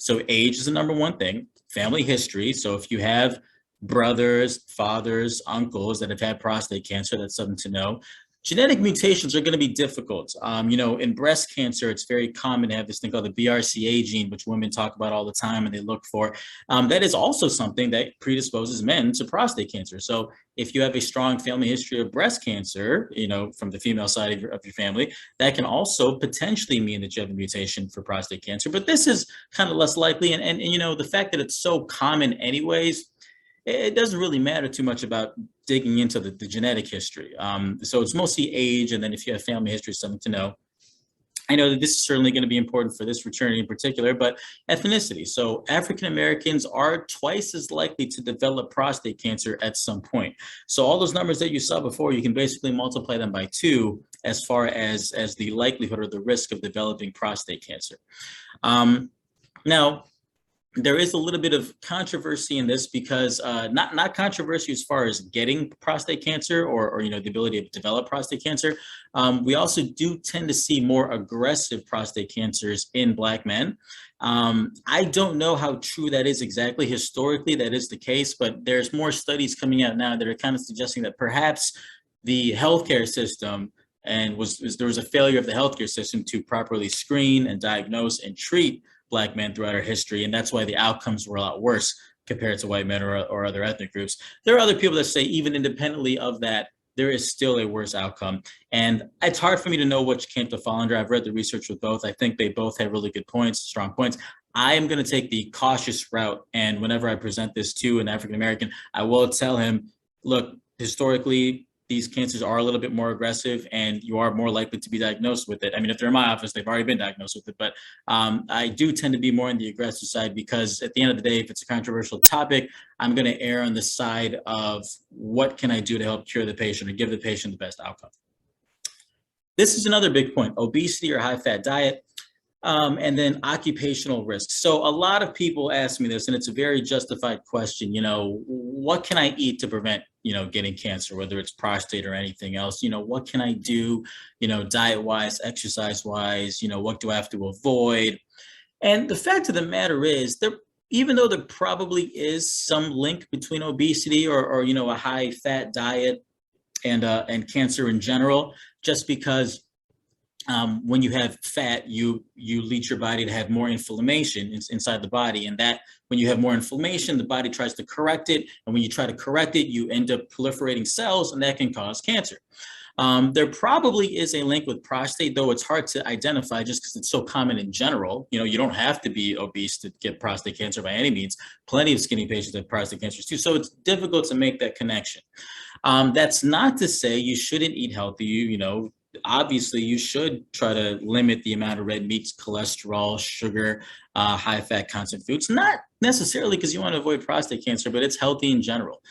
So age is the number one thing. Family history. So if you have brothers, fathers, uncles that have had prostate cancer, that's something to know. Genetic mutations are going to be difficult. In breast cancer, it's very common to have this thing called the BRCA gene, which women talk about all the time and they look for. That is also something that predisposes men to prostate cancer. So if you have a strong family history of breast cancer, from the female side of your family, that can also potentially mean that you have a mutation for prostate cancer. But this is kind of less likely. And the fact that it's so common anyways, it doesn't really matter too much about digging into the genetic history. So it's mostly age, and then if you have family history, something to know. I know that this is certainly going to be important for this fraternity in particular, but ethnicity. So African Americans are twice as likely to develop prostate cancer at some point. So all those numbers that you saw before, you can basically multiply them by 2 as far as the likelihood or the risk of developing prostate cancer. Now, there is a little bit of controversy in this because not controversy as far as getting prostate cancer or the ability to develop prostate cancer. We also do tend to see more aggressive prostate cancers in Black men. I don't know how true that is exactly. Historically, that is the case, but there's more studies coming out now that are kind of suggesting that perhaps the healthcare system there was a failure of the healthcare system to properly screen and diagnose and treat Black men throughout our history, and that's why the outcomes were a lot worse compared to white men or other ethnic groups. There are other people that say even independently of that, there is still a worse outcome. And it's hard for me to know which camp to fall under. I've read the research with both. I think they both have really good points, strong points. I am going to take the cautious route, and whenever I present this to an African American, I will tell him, look, historically, these cancers are a little bit more aggressive and you are more likely to be diagnosed with it. I mean, if they're in my office, they've already been diagnosed with it, but I do tend to be more on the aggressive side because at the end of the day, if it's a controversial topic, I'm going to err on the side of what can I do to help cure the patient or give the patient the best outcome. This is another big point, obesity or high-fat diet. And then occupational risks. So a lot of people ask me this, and it's a very justified question, what can I eat to prevent, getting cancer, whether it's prostate or anything else? What can I do, diet-wise, exercise-wise, what do I have to avoid? And the fact of the matter is, even though there probably is some link between obesity or a high-fat diet and cancer in general, just because when you have fat, you lead your body to have more inflammation inside the body. And that when you have more inflammation, the body tries to correct it. And when you try to correct it, you end up proliferating cells, and that can cause cancer. There probably is a link with prostate, though it's hard to identify just because it's so common in general. You don't have to be obese to get prostate cancer by any means. Plenty of skinny patients have prostate cancers too. So it's difficult to make that connection. That's not to say you shouldn't eat healthy, Obviously, you should try to limit the amount of red meats, cholesterol, sugar, high-fat content foods, not necessarily because you want to avoid prostate cancer, but it's healthy in general.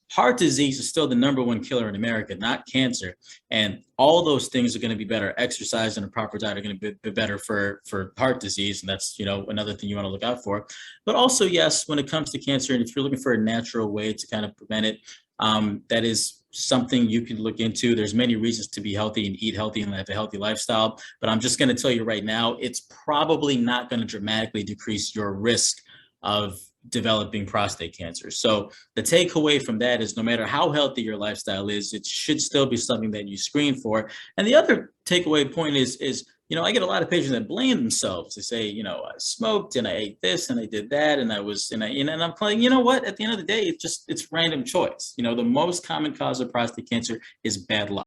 Heart disease is still the #1 killer in America, not cancer. And all those things are going to be better. Exercise and a proper diet are going to be better for heart disease. And that's, another thing you want to look out for. But also, yes, when it comes to cancer, and if you're looking for a natural way to kind of prevent it, that is something you can look into. There's many reasons to be healthy and eat healthy and have a healthy lifestyle. But I'm just going to tell you right now, it's probably not going to dramatically decrease your risk of developing prostate cancer. So the takeaway from that is no matter how healthy your lifestyle is, it should still be something that you screen for. And the other takeaway point is I get a lot of patients that blame themselves. They say, I smoked and I ate this and I did that and and I'm like, you know what? At the end of the day, it's random choice. The most common cause of prostate cancer is bad luck.